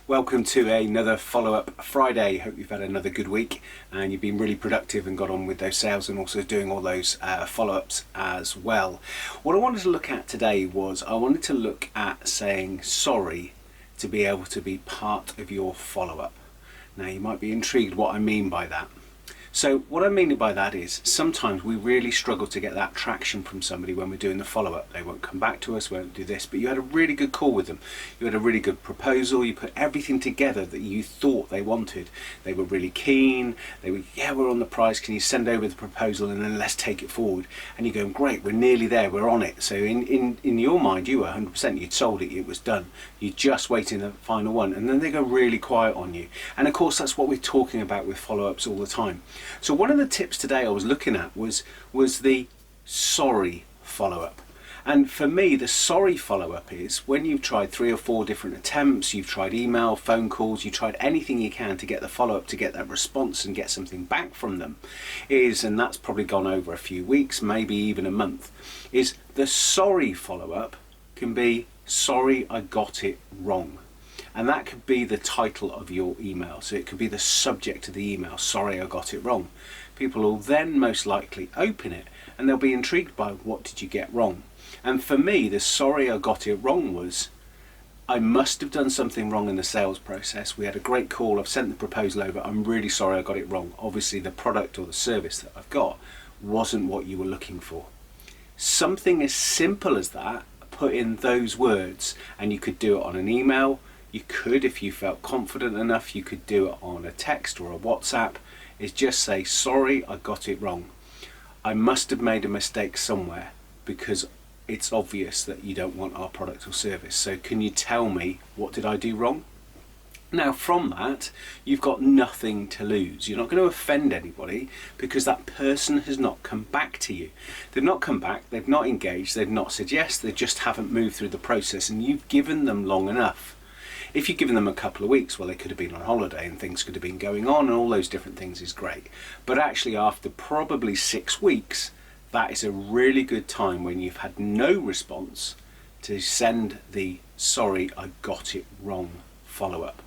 Welcome to another follow-up Friday. Hope you've had another good week and you've been really productive and got on with those sales and also doing all those follow-ups as well. What I wanted to look at today was I wanted to look at saying sorry to be able to be part of your follow-up. Now you might be intrigued what I mean by that. So what I mean by that is sometimes we really struggle to get that traction from somebody when we're doing the follow-up. They won't come back to us, won't do this, but you had a really good call with them. You had a really good proposal, you put everything together that you thought they wanted. They were really keen, they were, yeah, we're on the price, can you send over the proposal and then let's take it forward. And you're going, great, we're nearly there, we're on it. So in your mind, you were 100%, you'd sold it, it was done. You're just waiting the final one, and then they go really quiet on you. And of course, that's what we're talking about with follow-ups all the time. So one of the tips today I was looking at was the sorry follow-up. And for me, the sorry follow-up is when you've tried 3 or 4 different attempts, you've tried email, phone calls, you've tried anything you can to get the follow-up, to get that response and get something back from them, and that's probably gone over a few weeks, maybe even a month, is the sorry follow-up can be, sorry, I got it wrong. And that could be the title of your email. So it could be the subject of the email, sorry I got it wrong. People will then most likely open it and they'll be intrigued by what did you get wrong. And for me, the sorry I got it wrong was, I must have done something wrong in the sales process. We had a great call, I've sent the proposal over, I'm really sorry I got it wrong. Obviously the product or the service that I've got wasn't what you were looking for. Something as simple as that, put in those words, and you could do it on an email. You could, if you felt confident enough, you could do it on a text or a WhatsApp, is just say, sorry, I got it wrong. I must have made a mistake somewhere because it's obvious that you don't want our product or service. So can you tell me, what did I do wrong? Now from that, you've got nothing to lose. You're not going to offend anybody because that person has not come back to you. They've not come back, they've not engaged, they've not said yes, they just haven't moved through the process and you've given them long enough. If you've given them a couple of weeks, well, they could have been on holiday and things could have been going on and all those different things is great. But actually after probably 6 weeks, that is a really good time when you've had no response to send the sorry, I got it wrong follow-up.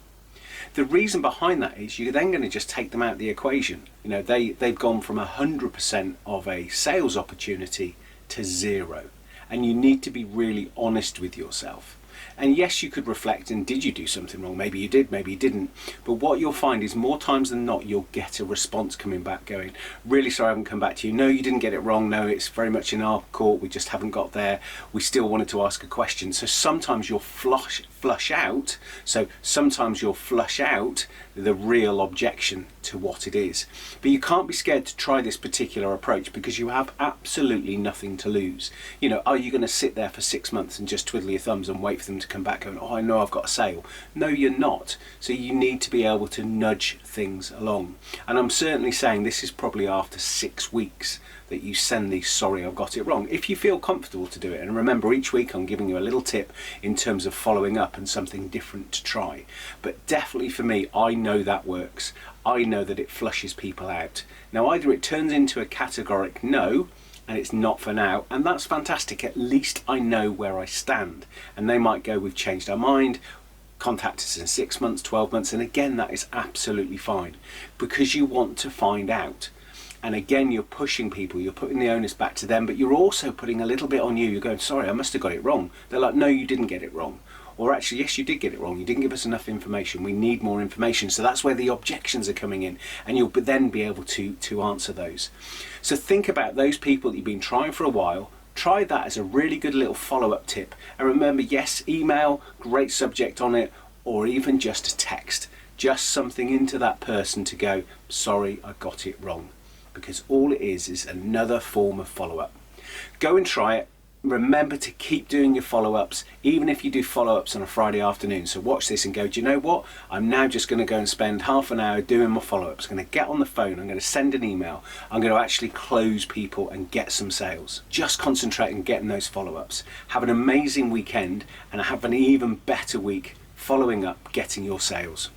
The reason behind that is you're then going to just take them out of the equation. You know, they've gone from 100% of a sales opportunity to 0. And you need to be really honest with yourself. And yes, you could reflect, and did you do something wrong? Maybe you did, maybe you didn't. But what you'll find is more times than not, you'll get a response coming back going, really sorry I haven't come back to you. No, you didn't get it wrong. No, it's very much in our court. We just haven't got there. We still wanted to ask a question. So sometimes you'll flush out. So sometimes you'll flush out the real objection to what it is. But you can't be scared to try this particular approach because you have absolutely nothing to lose. You know, are you going to sit there for 6 months and just twiddle your thumbs and wait for them to come back going, oh, I know I've got a sale? No, you're not. So you need to be able to nudge things along. And I'm certainly saying this is probably after 6 weeks that you send the sorry I've got it wrong, if you feel comfortable to do it. And remember, each week I'm giving you a little tip in terms of following up and something different to try. But definitely for me, I know that works. I know that it flushes people out. Now either it turns into a categoric no and it's not for now, and that's fantastic. At least I know where I stand. And they might go, we've changed our mind, contact us in 6 months, 12 months, and again that is absolutely fine because you want to find out. And again, you're pushing people, you're putting the onus back to them, but you're also putting a little bit on you. You're going, sorry, I must have got it wrong. They're like, no, you didn't get it wrong. Or actually, yes, you did get it wrong. You didn't give us enough information. We need more information. So that's where the objections are coming in, and you'll then be able to answer those. So think about those people that you've been trying for a while. Try that as a really good little follow-up tip. And remember, yes, email, great subject on it, or even just a text. Just something into that person to go, sorry, I got it wrong. Because all it is another form of follow-up. Go and try it. Remember to keep doing your follow-ups, even if you do follow-ups on a Friday afternoon. So watch this and go, do you know what? I'm now just going to go and spend half an hour doing my follow-ups. I'm going to get on the phone, I'm going to send an email, I'm going to actually close people and get some sales. Just concentrate on getting those follow-ups. Have an amazing weekend and have an even better week following up, getting your sales.